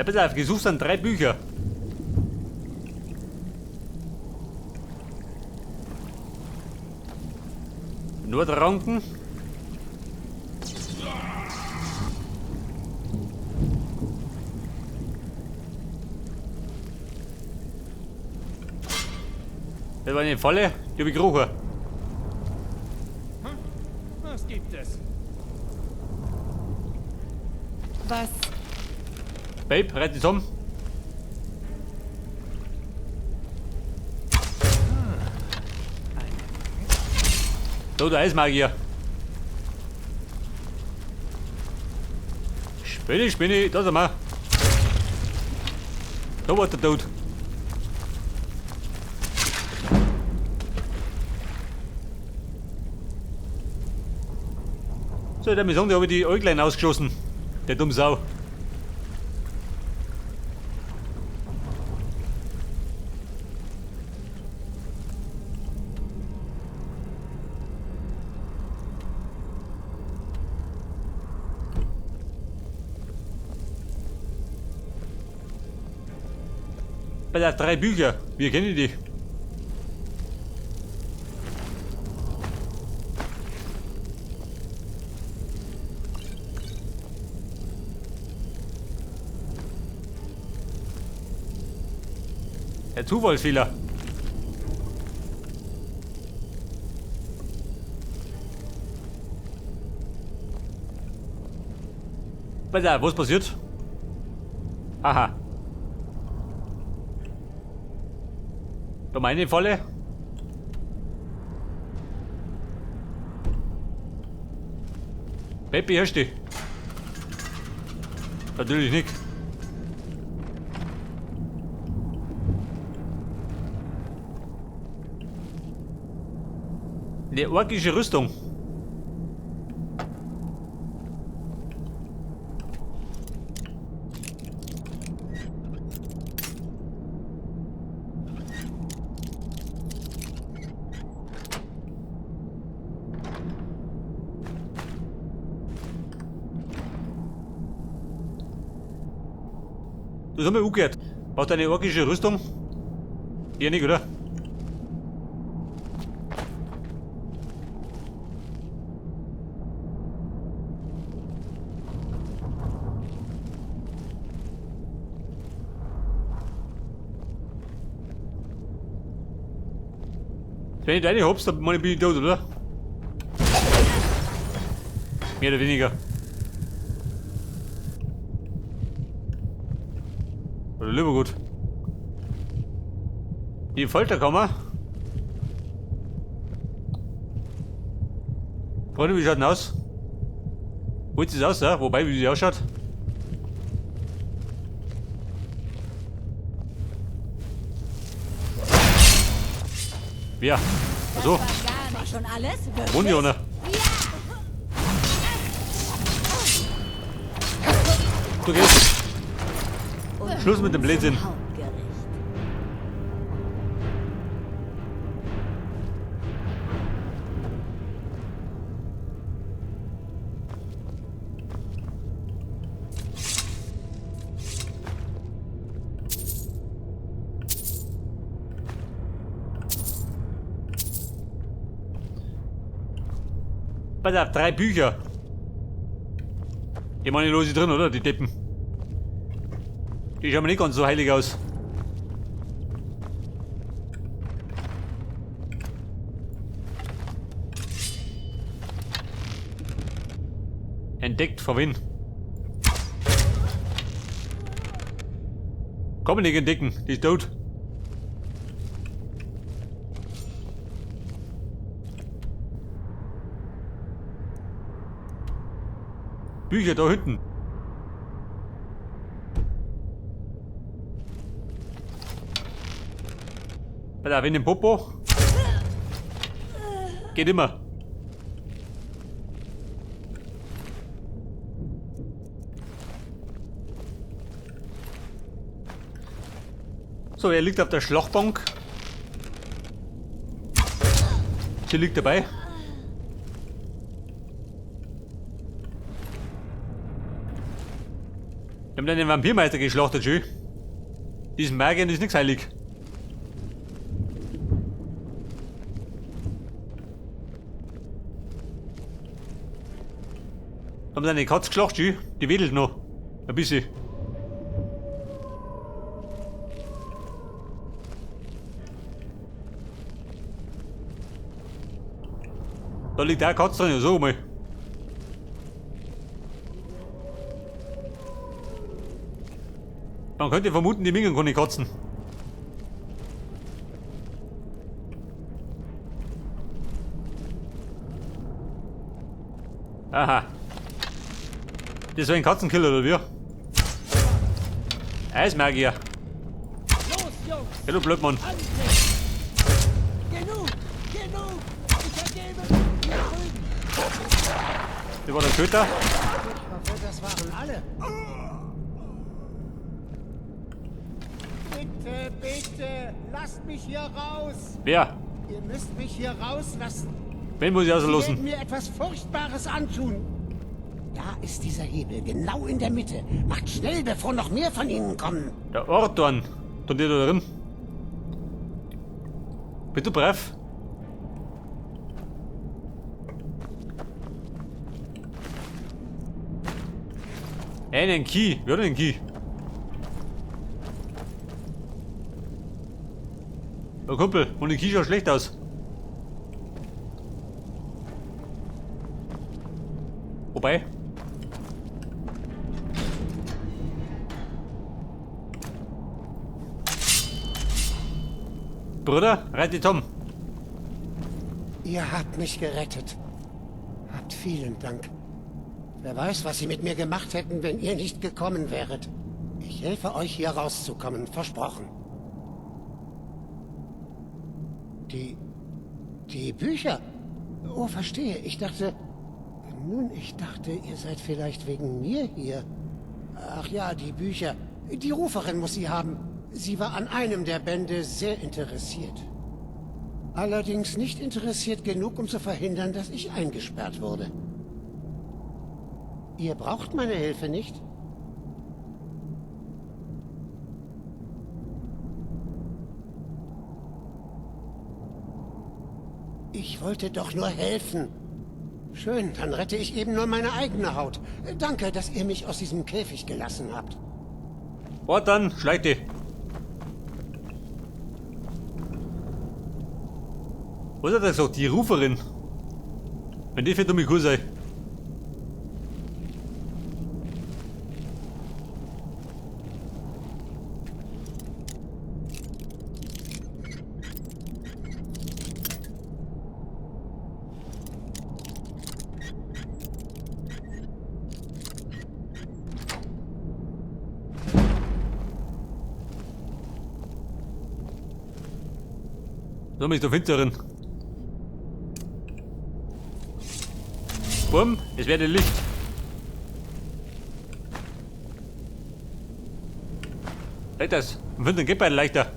Ja, pass auf, gesucht sind 3 Bücher. Nordranken. Das war eine Falle, die hab ich gerochen. Was gibt es? Was? Babe, reit dich um. So, der Eismagier. Spinne, da sind wir. Da war der Tod. So, der mir sagen, der habe die Äuglein ausgeschossen. Der dumme Sau. Bei der 3 Bücher, wir kennen die. Der Zufallsfehler. Was passiert? Aha. Da meine Falle. Peppi, hörst du? Natürlich nicht. Die orkische Rüstung. Das haben wir angehört. Braucht eine orkische Rüstung? Eher nicht, oder? Wenn ich deine hab's, dann bin ich tot, oder? Mehr oder weniger. Oder lieber gut. Die Folterkammer. Freunde, wie schaut denn aus? Holt sie es aus, ja? Wobei, wie sie ausschaut. Ja, also. War schon alles? Unione. Du gehst. Schluss mit dem Blödsinn. Pass auf, 3 Bücher. Die meine los drin, oder? Die Deppen. Die schauen mir nicht ganz so heilig aus. Entdeckt, von wen? Kann man nicht entdecken, die ist tot. Bücher da hinten. Da in den Popo. Geht immer. So, er liegt auf der Schlachtbank. Sie liegt dabei. haben dann den Vampirmeister geschlachtet, schön. Diesen Magiern ist nichts heilig. Haben seine Katze geschlacht, schön. Die wedelt noch. Ein bisschen. Da liegt auch eine Katze drin, so mal. Man könnte vermuten, die Mingen keine Katzen. Aha. Das war ein Katzenkiller, oder wie? Eismagier. Los, Jungs! Hallo, Blödmann. Angriff! Genug! Genug! Ich ergebe! Hier drüben! Das war der Köter. Ich hoffe, das waren alle. Bitte, bitte, lasst mich hier raus. Wer? Ihr müsst mich hier rauslassen. Wen muss ich Sie werden auslassen? mir etwas Furchtbares antun. Da ist dieser Hebel, genau in der Mitte. Macht schnell, bevor noch mehr von ihnen kommen. Der Orton. Tun die da drin? Bist du brav? Einen Key. Wer hat den Key? Oh Kumpel, ohne Key schaut schlecht aus. Wobei? Bruder, rette Tom. Ihr habt mich gerettet. Habt vielen Dank. Wer weiß, was sie mit mir gemacht hätten, wenn ihr nicht gekommen wäret. Ich helfe euch, hier rauszukommen, versprochen. Die Bücher? Oh, verstehe. Ich dachte, ihr seid vielleicht wegen mir hier. Ach ja, die Bücher. Die Ruferin muss sie haben. Sie war an einem der Bände sehr interessiert. Allerdings nicht interessiert genug, um zu verhindern, dass ich eingesperrt wurde. Ihr braucht meine Hilfe nicht? Ich wollte doch nur helfen. Schön, dann rette ich eben nur meine eigene Haut. Danke, dass ihr mich aus diesem Käfig gelassen habt. Orton, schleich dich. Was hat er gesagt? Die Ruferin. Wenn die für dumme Kuh sei. So, mich der Finsterin. Bumm, es werde Licht. Seht das? Und finden geht beide leichter.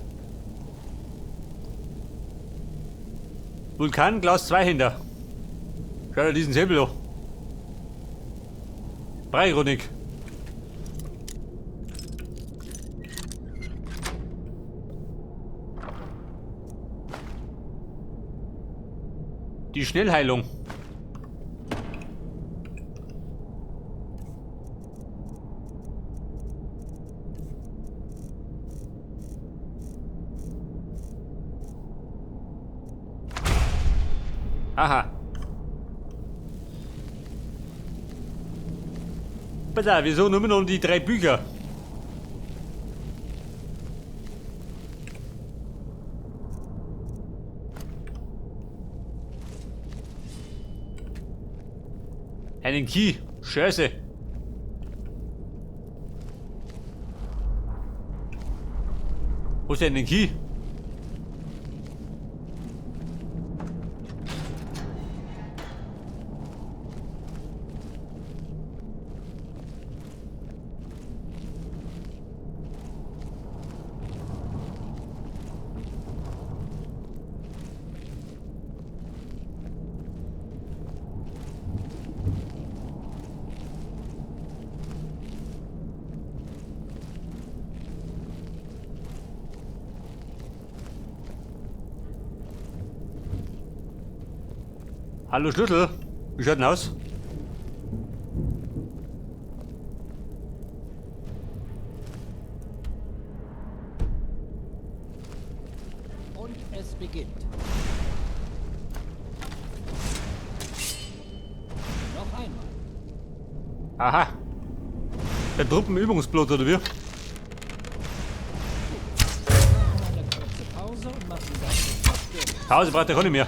Vulkanglas 2 hinter. Schau dir diesen Säbel an. Breironik. Die Schnellheilung. Aha. Bitte, wieso nur noch die 3 Bücher? Einen Key. Scheiße. Wo ist denn der Key? Hallo Schlüssel. Wie schaut denn aus? Und es beginnt. Noch einmal. Aha. Der Truppenübungsblut oder wie? Eine kurze Pause und machen dann den Zerstörung. Pause braucht er auch nicht mehr.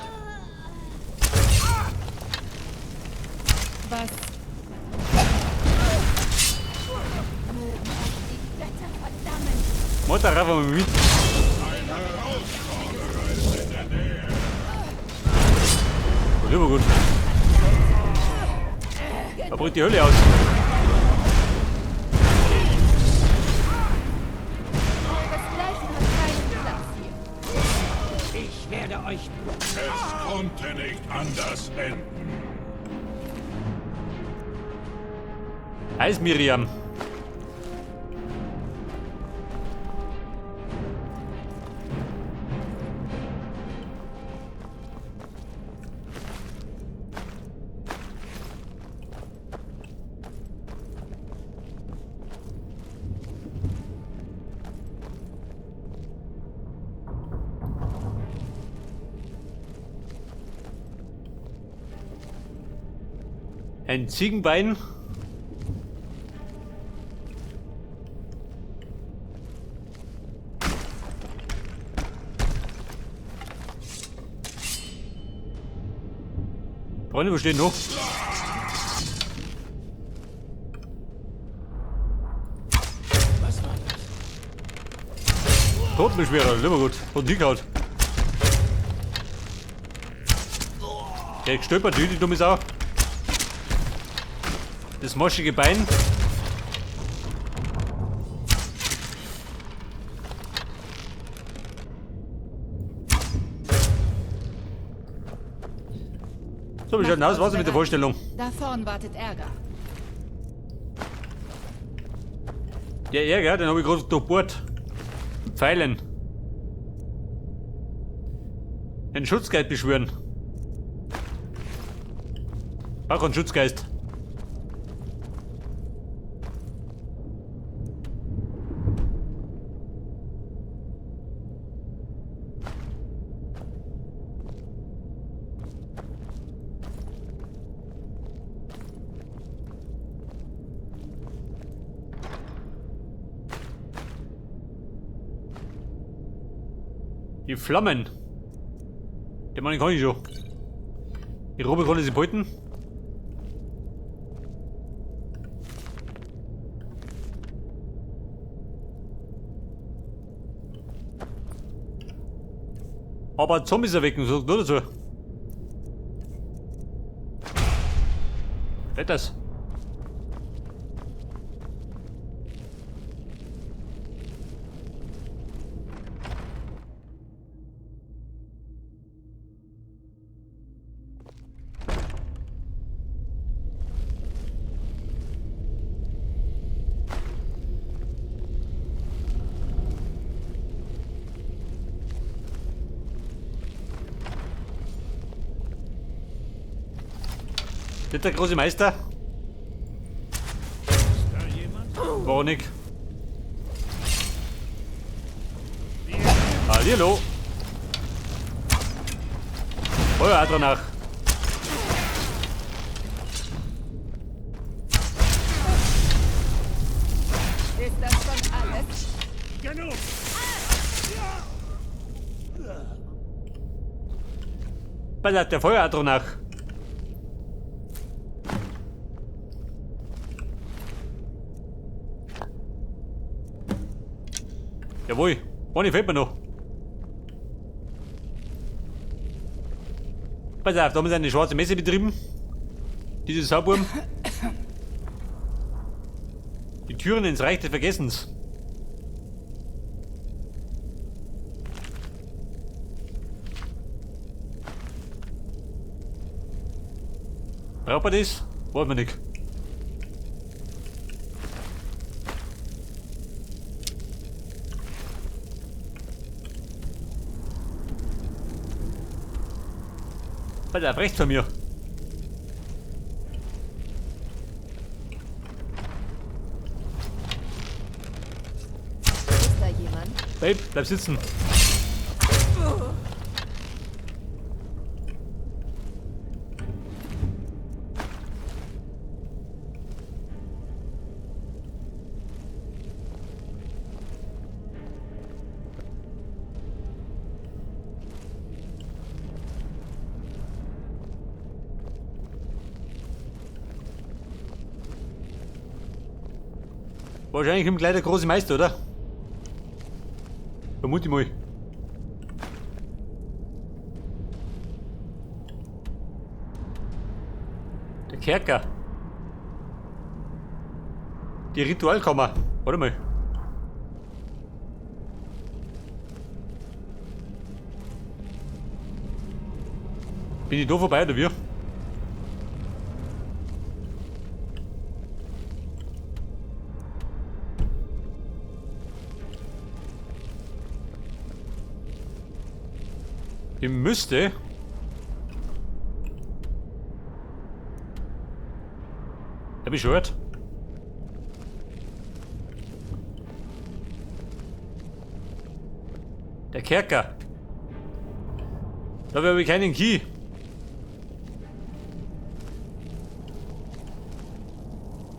Was? Mutter, rauf mal mit. Gut, aber gut. Da bricht die Hölle aus. Ihresgleichen hat keinen Platz hier. Ich werde euch... Es konnte nicht anders enden. Heiß Miriam. Ein Ziegenbein. Freunde, wo steht noch? Was war das? Totenbeschwerer, lieber gut. Und die kaut. Der gestöpert, die dumme Sau. Das moschige Bein. So, wie schaut denn aus? Was ist mit der Vorstellung? Da vorn wartet Ärger. Der Ärger, den habe ich gerade durchbohrt. Pfeilen. Den Schutzgeist beschwören. Auch ein Schutzgeist. Die Flammen. Den Mann kann ich schon. Die Robe kann ich sie behalten. Aber Zombies erwecken, so nur dazu. Wer das? Das ist der große Meister. Da jemand? War nicht. Hallihallo. Feuer auch danach. Ist das schon alles? Genug! Ballert der Feuer auch danach. Jawohl, eine fehlt mir noch. Pass auf, da haben sie eine schwarze Messe betrieben. Diese Sauburm. Die Türen ins Reich des Vergessens. Braucht man das? Wollen wir nicht. Pass auf, rechts von mir. Babe, bleib sitzen. Wahrscheinlich im Kleid der große Meister, oder? Vermute ich mal. Der Kerker. Die Ritualkammer. Warte mal. Bin ich da vorbei oder wie? Ich müsste. Hab ich gehört. Der Kerker. Da habe ich keinen Key.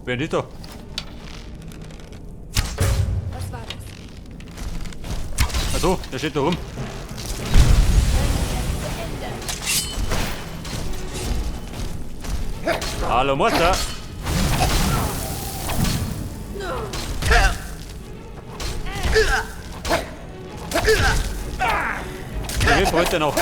Wer nicht da? Was war das? Achso, der steht da rum. Hallo Mutter! Wie lebt heute noch?